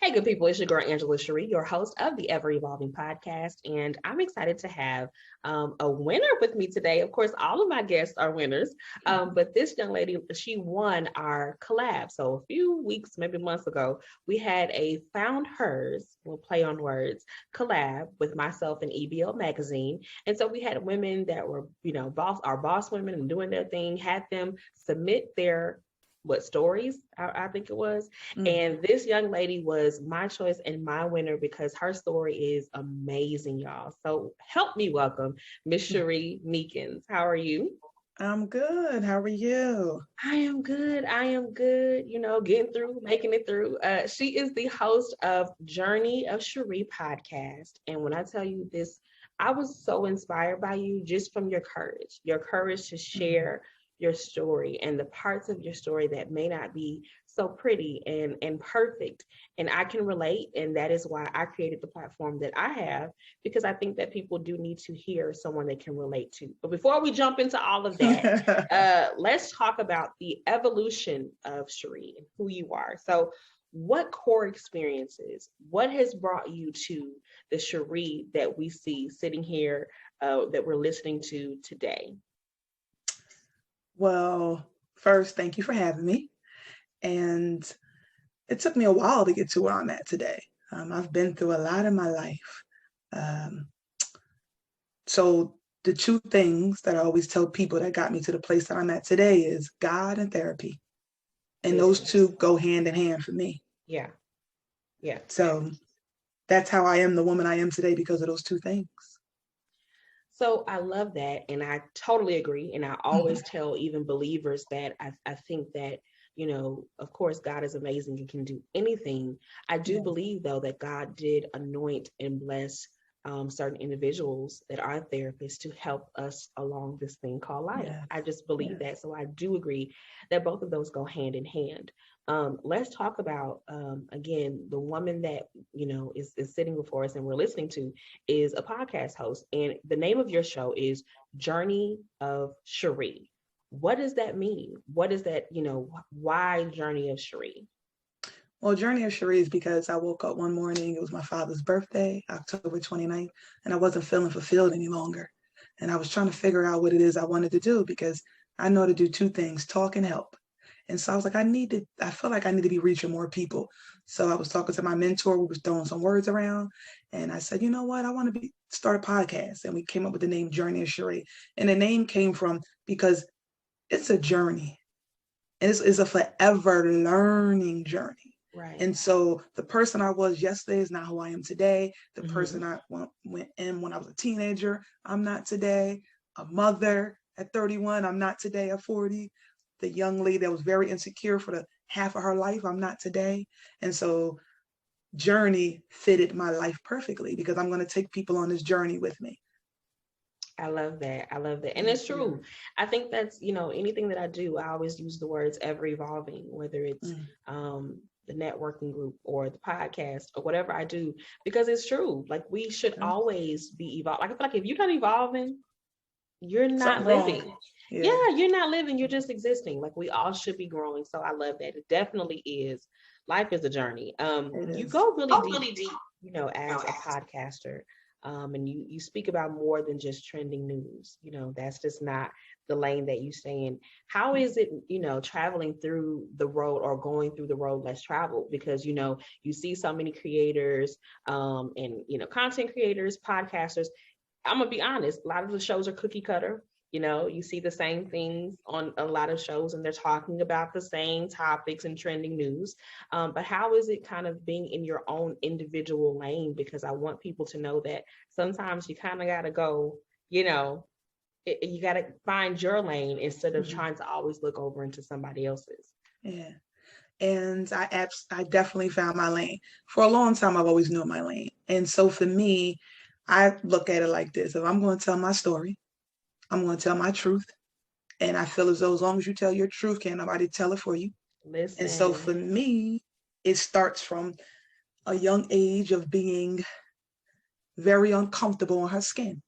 Hey, good people, it's your girl, Angela Sharie, your host of the Ever Evolving Podcast. And I'm excited to have a winner with me today. Of course, all of my guests are winners, but this young lady, she won our collab. So a few weeks, maybe months ago, we had a Found Hers, we'll play on words, collab with myself and EBL Magazine. And so we had women that were, our boss women and doing their thing, had them submit their stories I think it was. And this young lady was my choice and my winner because her story is amazing, y'all. So help me welcome Miss Sharie Meekins. How are you? I'm good. How are you? I am good. I am good. Getting through, making it through. She is the host of Journey of Sharie Podcast. And when I tell you this, I was so inspired by you just from your courage to share your story and the parts of your story that may not be so pretty and perfect. And I can relate. And that is why I created the platform that I have, because I think that people do need to hear someone they can relate to. But before we jump into all of that, let's talk about the evolution of Sharie and who you are. So what core experiences, what has brought you to the Sharie that we see sitting here, that we're listening to today? Well, first, thank you for having me. And it took me a while to get to where I'm at today. I've been through a lot in my life. Um, so the two things that I always tell people that got me to the place that I'm at today is God and therapy. And those Listen. two go hand in hand for me. Yeah. Yeah. So that's how I am the woman I am today because of those two things. So I love that. And I totally agree. And I always Mhm. tell even believers that I think that, of course, God is amazing and can do anything. I do Yes. believe, though, that God did anoint and bless certain individuals that are therapists to help us along this thing called life. Yes. I just believe Yes. that. So I do agree that both of those go hand in hand. Let's talk about, again, the woman that, is sitting before us and we're listening to is a podcast host. And the name of your show is Journey of Sharie. What does that mean? What is that, why Journey of Sharie? Well, Journey of Sharie is because I woke up one morning, it was my father's birthday, October 29th, and I wasn't feeling fulfilled any longer. And I was trying to figure out what it is I wanted to do because I know to do two things, talk and help. And so I was like, I feel like I need to be reaching more people. So I was talking to my mentor, we was throwing some words around, and I said, you know what, I want to start a podcast. And we came up with the name Journey of Sharie. And the name came from because it's a journey. And it's a forever learning journey. Right. And so the person I was yesterday is not who I am today. The Mm-hmm. person I went in when I was a teenager, I'm not today. A mother at 31, I'm not today at 40. The young lady that was very insecure for the half of her life, I'm not today. And so journey fitted my life perfectly because I'm going to take people on this journey with me. I love that. I love that. And Thank it's you. true. I think that's, anything that I do, I always use the words ever evolving, whether it's Mm, the networking group or the podcast or whatever I do, because it's true. Like we should yeah. always be evolved. Like I feel like if you're not evolving, you're not Something's wrong. living. Yeah, Yeah, you're not living. You're just existing. Like we all should be growing. So I love that. It definitely is. Life is a journey. it You is. go really deep, as a podcaster. And you speak about more than just trending news. That's just not the lane that you stay in. How is it, traveling through the road or going through the road less traveled? Because you see so many creators, and content creators, podcasters. I'm gonna be honest, a lot of the shows are cookie cutter. You see the same things on a lot of shows and they're talking about the same topics and trending news. But how is it kind of being in your own individual lane? Because I want people to know that sometimes you kind of got to go, you got to find your lane instead of Mhm. trying to always look over into somebody else's. Yeah. And I definitely found my lane. For a long time, I've always known my lane. And so for me, I look at it like this. If I'm going to tell my story, I'm going to tell my truth. And I feel as though as long as you tell your truth, can't nobody tell it for you. And so Listen. for me, it starts from a young age of being very uncomfortable in her skin.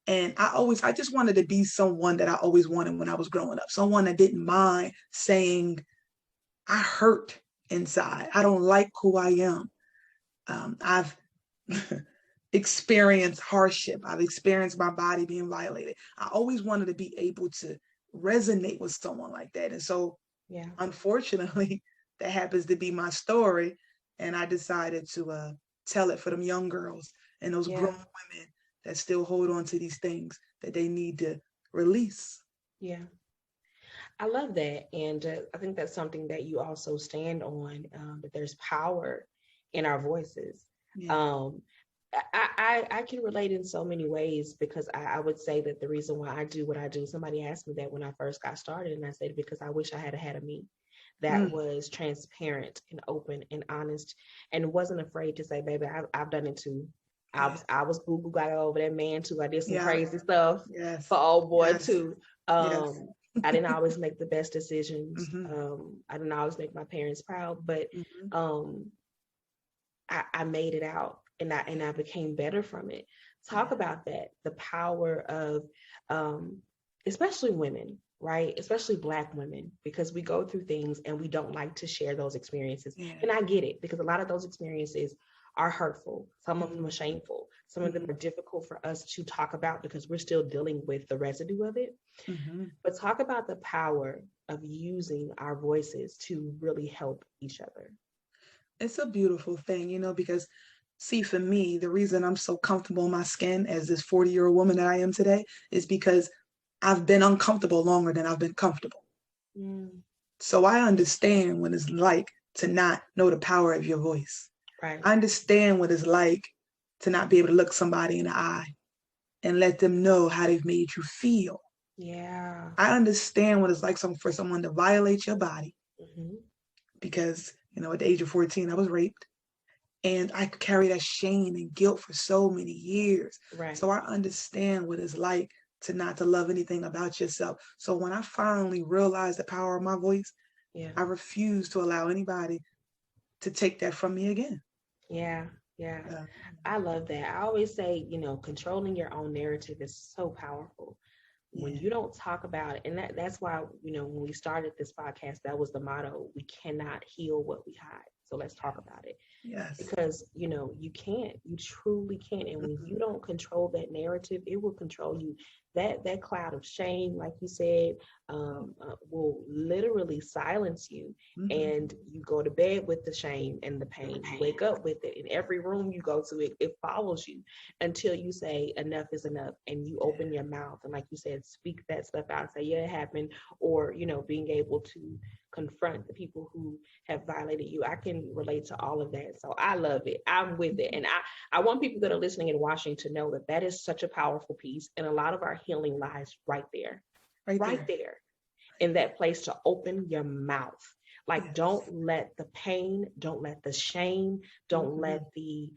And I just wanted to be someone that I always wanted when I was growing up, someone that didn't mind saying, I hurt inside. I don't like who I am. I've experienced hardship. I've experienced my body being violated. I always wanted to be able to resonate with someone like that. And so, unfortunately, that happens to be my story. And I decided to tell it for them young girls and those grown women that still hold on to these things that they need to release. Yeah. I love that. And I think that's something that you also stand on, that there's power in our voices. Yeah. I can relate in so many ways, because I would say that the reason why I do what I do, somebody asked me that when I first got started, and I said, because I wish I had a me that was transparent and open and honest and wasn't afraid to say, baby, I've done it too. I was boo-boo got over that man too. I did some crazy stuff for old boy too. I didn't always make the best decisions. I didn't always make my parents proud, but I made it out, and I became better from it. Talk about that, the power of especially women, right? Especially Black women, because we go through things and we don't like to share those experiences. And I get it, because a lot of those experiences are hurtful. Some of them are shameful. Some of them are difficult for us to talk about because we're still dealing with the residue of it. But talk about the power of using our voices to really help each other. It's a beautiful thing, because see, for me, the reason I'm so comfortable in my skin as this 40-year-old woman that I am today is because I've been uncomfortable longer than I've been comfortable. So I understand what it's like to not know the power of your voice. Right. I understand what it's like to not be able to look somebody in the eye and let them know how they've made you feel. Yeah. I understand what it's like for someone to violate your body because, at the age of 14, I was raped. And I carry that shame and guilt for so many years. Right. So I understand what it's like to not to love anything about yourself. So when I finally realized the power of my voice, I refuse to allow anybody to take that from me again. Yeah. I love that. I always say, controlling your own narrative is so powerful. When you don't talk about it, and that's why, when we started this podcast, that was the motto: we cannot heal what we hide. So let's talk about it. Yes. Because, you can't, you truly can't. And when you don't control that narrative, it will control you. That cloud of shame, like you said, will literally silence you. And you go to bed with the shame and the pain. You wake up with it. In every room you go to, it follows you until you say enough is enough, and you open your mouth. And like you said, speak that stuff out. Say, yeah, it happened. Or, being able to confront the people who have violated you. I can relate to all of that. So I love it. I'm with it. And I want people that are listening and watching to know that is such a powerful piece. And a lot of our healing lies right there. Right there. In that place to open your mouth. Like, don't let the pain, don't let the shame, don't let the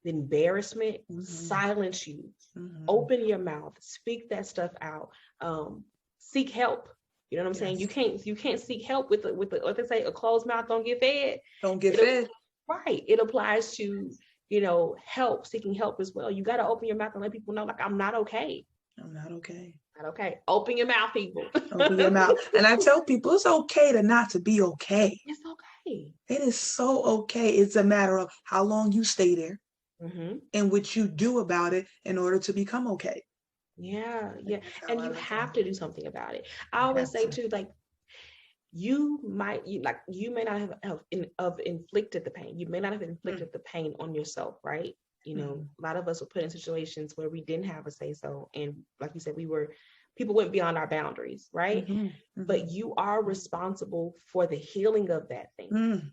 embarrassment silence you. Open your mouth, speak that stuff out, seek help. You know what I'm saying? You can't seek help with the what they say, a closed mouth don't get fed. Don't get fed. Right. It applies to, help, seeking help as well. You got to open your mouth and let people know, like, I'm not okay. I'm not okay. Not okay. Open your mouth, people. Open your mouth. And I tell people it's okay to not to be okay. It's okay. It is so okay. It's a matter of how long you stay there and what you do about it in order to become okay. Yeah. And you have to do something about it. I always say too, like, you may not have inflicted the pain. You may not have inflicted the pain on yourself, right? A lot of us were put in situations where we didn't have a say so. And like you said, people went beyond our boundaries, right? But you are responsible for the healing of that thing.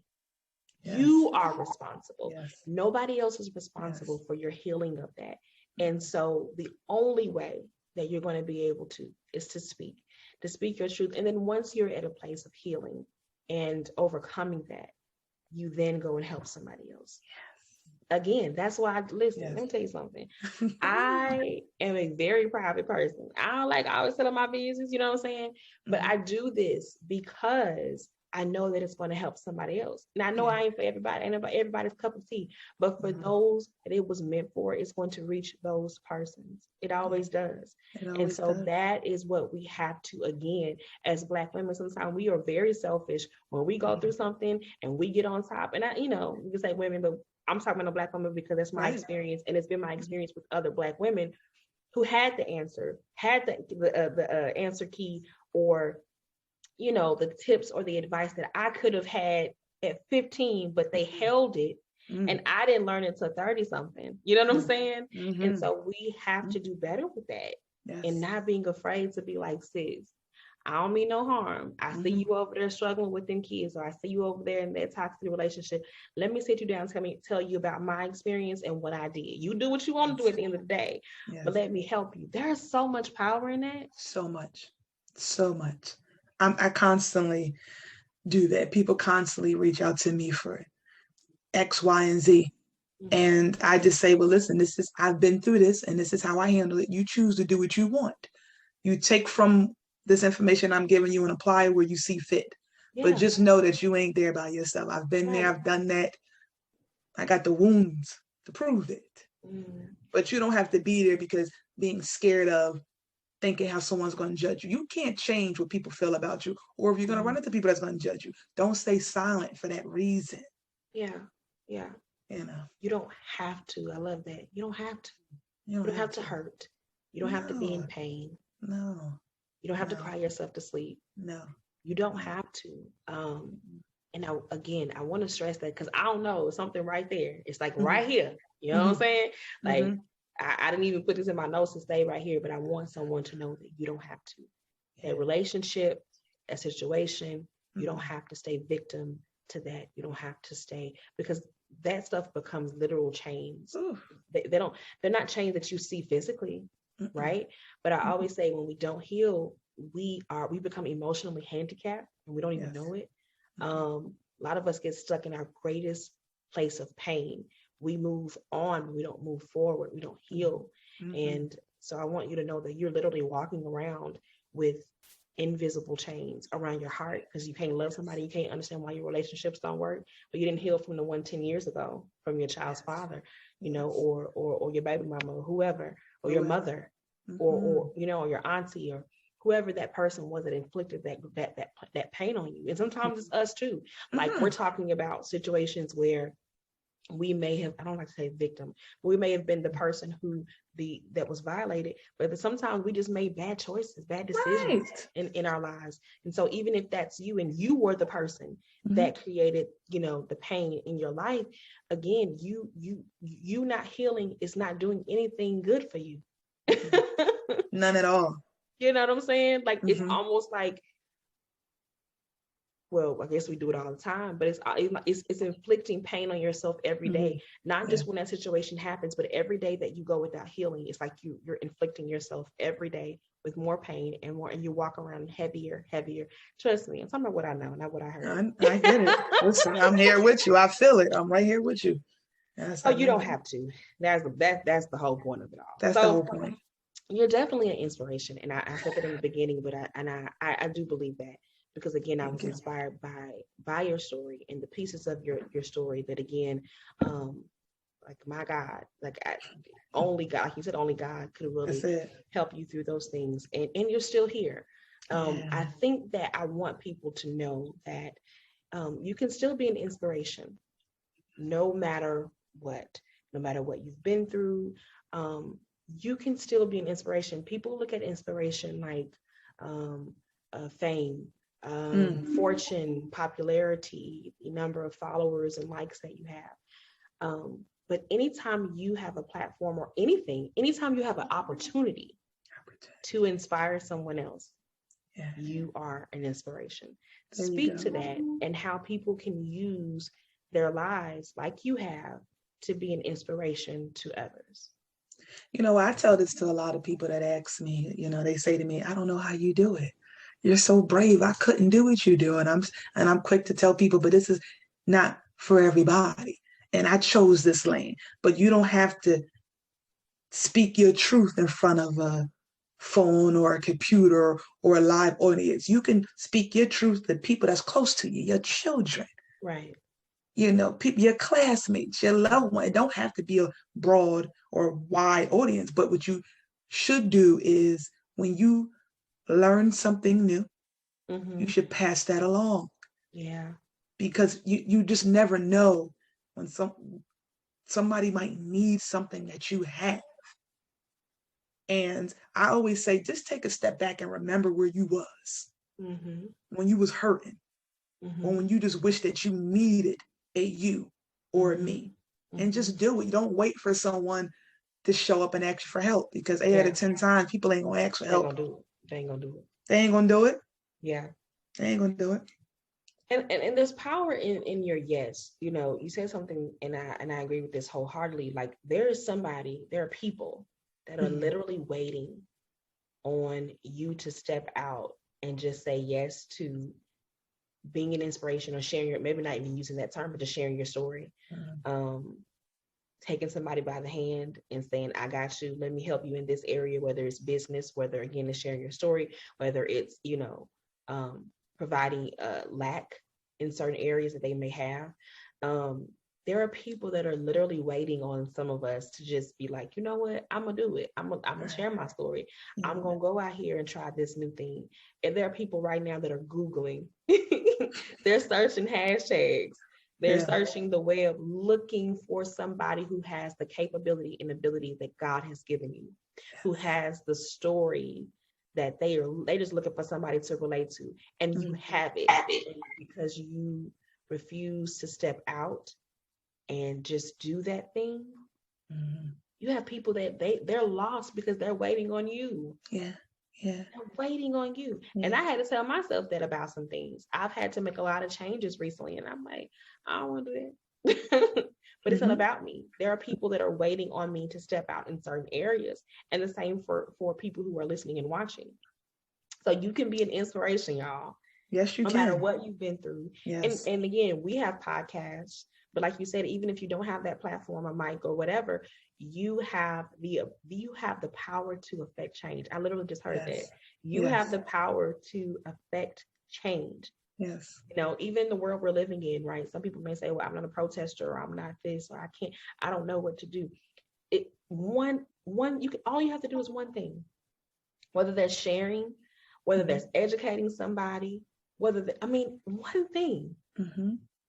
You are responsible. Nobody else is responsible for your healing of that. And so the only way that you're going to be able to is to speak your truth. And then once you're at a place of healing and overcoming that, you then go and help somebody else. Again, that's why listen, let me tell you something. I am a very private person. I don't like always telling my business, you know what I'm saying? But I do this because I know that it's going to help somebody else. And I know I ain't for everybody, ain't everybody's cup of tea, but for those that it was meant for, it's going to reach those persons. It always does. And so that is what we have to, again, as Black women, sometimes we are very selfish when we go through something and we get on top. And we can say women, but I'm talking about a Black woman because that's my experience. And it's been my experience with other Black women who had the answer, had the answer key, or the tips or the advice that I could have had at 15, but they held it. And I didn't learn it until 30 something. You know what I'm saying? And so we have to do better with that. And not being afraid to be like, sis, I don't mean no harm. I see you over there struggling with them kids, or I see you over there in that toxic relationship. Let me sit you down and tell you about my experience and what I did. You do what you want to do at the end of the day, but let me help you. There's so much power in that. So much. I constantly do that. People constantly reach out to me for X, Y, and Z. And I just say, well, listen, I've been through this and this is how I handle it. You choose to do what you want. You take from this information I'm giving you and apply it where you see fit. But just know that you ain't there by yourself. I've been there. I've done that. I got the wounds to prove it. But you don't have to be there because being scared of thinking how someone's going to judge you. You can't change what people feel about you, or if you're going to run into people that's going to judge you, don't stay silent for that reason. Yeah. You don't have to. I love that. You don't have to. You don't have to hurt. You don't have to be in pain. No. You don't have to cry yourself to sleep. No. You don't have to. And I want to stress that because I don't know, something right there. It's like right here. You know what I'm saying? Like, I didn't even put this in my notes to stay right here, but I want someone to know that you don't have to. That relationship, that situation, you don't have to stay victim to that. You don't have to stay, because that stuff becomes literal chains. They're not chains that you see physically, right? But I always say when we don't heal, we become emotionally handicapped and we don't even know it. A lot of us get stuck in our greatest place of pain. We move on, we don't move forward, we don't heal. And so I want you to know that you're literally walking around with invisible chains around your heart because you can't love somebody, you can't understand why your relationships don't work, but you didn't heal from the one 10 years ago from your child's father, or your baby mama, or whoever, or your mother, or your auntie, or whoever that person was that inflicted that pain on you. And sometimes it's us too. Like we're talking about situations where we may have, I don't like to say victim, but we may have been the person that was violated, but sometimes we just made bad choices, bad decisions in our lives. And so even if that's you and you were the person that created, the pain in your life, again, you not healing is not doing anything good for you. None at all. You know what I'm saying? Like, it's almost like, well, I guess we do it all the time, but it's inflicting pain on yourself every day, not just when that situation happens, but every day that you go without healing. It's like you're inflicting yourself every day with more pain and more, and you walk around heavier. Trust me, I'm talking about what I know, not what I heard. I get it. Listen, I'm here with you. I feel it. I'm right here with you. You don't have to. That's the whole point of it all. That's the whole point. You're definitely an inspiration, and I said that in the beginning, but I do believe that. Because again, I was inspired by your story and the pieces of your story that, again, like my God, only God, like you said, only God could really help you through those things. And you're still here. I think that I want people to know that you can still be an inspiration no matter what you've been through. You can still be an inspiration. People look at inspiration like fame, fortune, popularity, the number of followers and likes that you have. But anytime you have a platform or anytime you have an opportunity to inspire someone else, you are an inspiration. Speak to that and how people can use their lives like you have to be an inspiration to others. I tell this to a lot of people that ask me, they say to me, I don't know how you do it. You're so brave. I couldn't do what you do. And I'm quick to tell people, but this is not for everybody. And I chose this lane, but you don't have to speak your truth in front of phone or a computer or a live audience. You can speak your truth to people that's close to you, your children, Right. people, your classmates, your loved one. It don't have to be a broad or wide audience, but what you should do is when you learn something new, you should pass that along. Yeah. Because you just never know when somebody might need something that you have. And I always say, just take a step back and remember where you was when you was hurting, or when you just wish that you needed a you or a me, and just do it. You don't wait for someone to show up and ask you for help, because 8 out of 10 times people ain't gonna ask for help. They ain't gonna do it. They ain't gonna do it. Yeah. They ain't gonna do it. And there's power in your yes. You said something, and I agree with this wholeheartedly. Like, there are people that are literally waiting on you to step out and just say yes to being an inspiration, or sharing maybe not even using that term, but just sharing your story. Taking somebody by the hand and saying, I got you, let me help you in this area, whether it's business, whether again it's sharing your story, whether it's providing lack in certain areas that they may have. There are people that are literally waiting on some of us to just be like, you know what, I'm gonna do it. I'm gonna share my story. I'm gonna go out here and try this new thing. And there are people right now that are Googling. They're searching hashtags. They're searching the web, looking for somebody who has the capability and ability that God has given you, who has the story that they just looking for somebody to relate to. And you have it because you refuse to step out and just do that thing. You have people that they're lost because they're waiting on you. They're waiting on you. And I had to tell myself that about some things. I've had to make a lot of changes recently, and I'm like, I don't want to do that. But it's not about me. There are people that are waiting on me to step out in certain areas, and the same for people who are listening and watching. So you can be an inspiration, y'all. Yes, you can. No matter what you've been through. Yes. And again, we have podcasts, but like you said, even if you don't have that platform, a mic or whatever, you have the power to affect change. I literally just heard that. You have the power to affect change. Yes. Even the world we're living in, right? Some people may say, well, I'm not a protester, or I'm not this, or I don't know what to do. All you have to do is one thing. Whether that's sharing, whether that's educating somebody, one thing.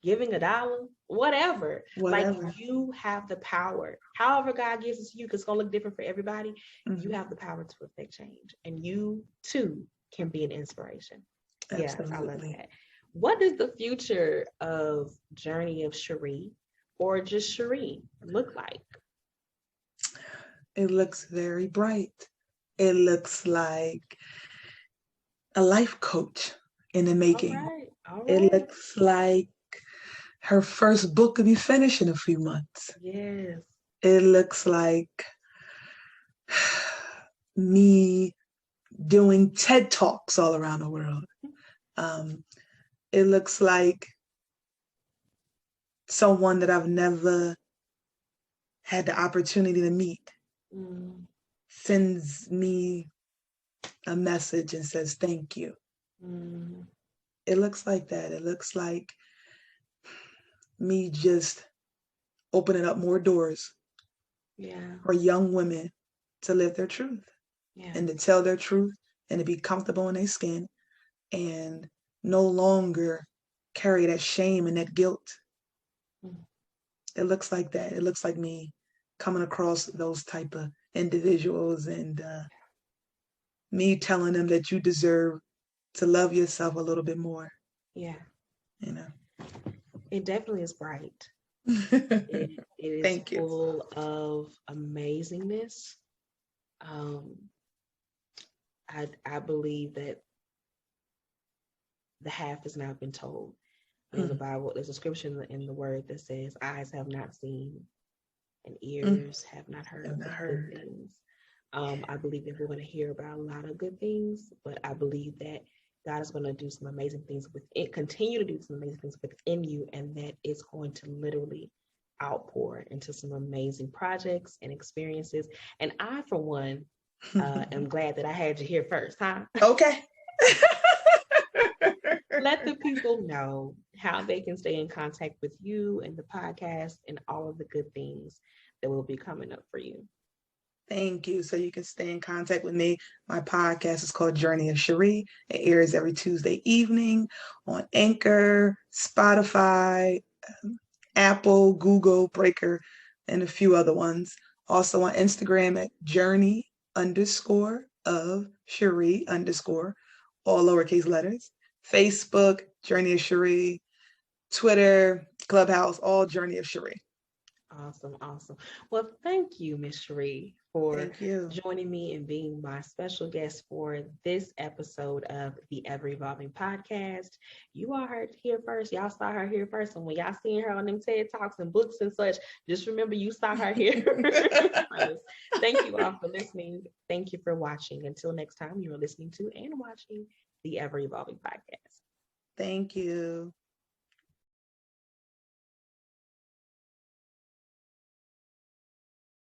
Giving $1, whatever. Like, you have the power. However God gives it to you, because it's going to look different for everybody. You have the power to affect change. And you, too, can be an inspiration. Absolutely. Yeah, I love that. What does the future of Journey of Sharie, or just Sharie, look like? It looks very bright. It looks like a life coach in the making. All right. It looks like her first book will be finished in a few months. Yes. It looks like me doing TED Talks all around the world. It looks like someone that I've never had the opportunity to meet sends me a message and says, thank you. It looks like that. It looks like me just opening up more doors for young women to live their truth and to tell their truth and to be comfortable in their skin and no longer carry that shame and that guilt. It looks like that. It looks like me coming across those type of individuals and me telling them that you deserve to love yourself a little bit more. Yeah. It definitely is bright. It is Thank full of amazingness. I believe that the half has not been told. In the Bible, there's a scripture in the word that says, eyes have not seen and ears have not heard good things. I believe that we're going to hear about a lot of good things, but I believe that God is going to do some amazing things continue to do some amazing things within you, and that it's going to literally outpour into some amazing projects and experiences. And I, for one, I'm glad that I had you here first, huh? Okay. Let the people know how they can stay in contact with you and the podcast and all of the good things that will be coming up for you. Thank you. So you can stay in contact with me. My podcast is called Journey of Sharie. It airs every Tuesday evening on Anchor, Spotify, Apple, Google, Breaker, and a few other ones. Also on Instagram at Journey _of Sharie _, all lowercase letters. Facebook, Journey of Sharie. Twitter, Clubhouse, all Journey of Sharie. Awesome, awesome. Well, thank you, Miss Sharie, for Thank you. joining me and being my special guest for this episode of the Ever Evolving Podcast. You all heard here first. Y'all saw her here first. And when y'all seen her on them TED Talks and books and such, just remember you saw her here first. Thank you all for listening. Thank you for watching. Until next time, you are listening to and watching the Ever Evolving Podcast. Thank you.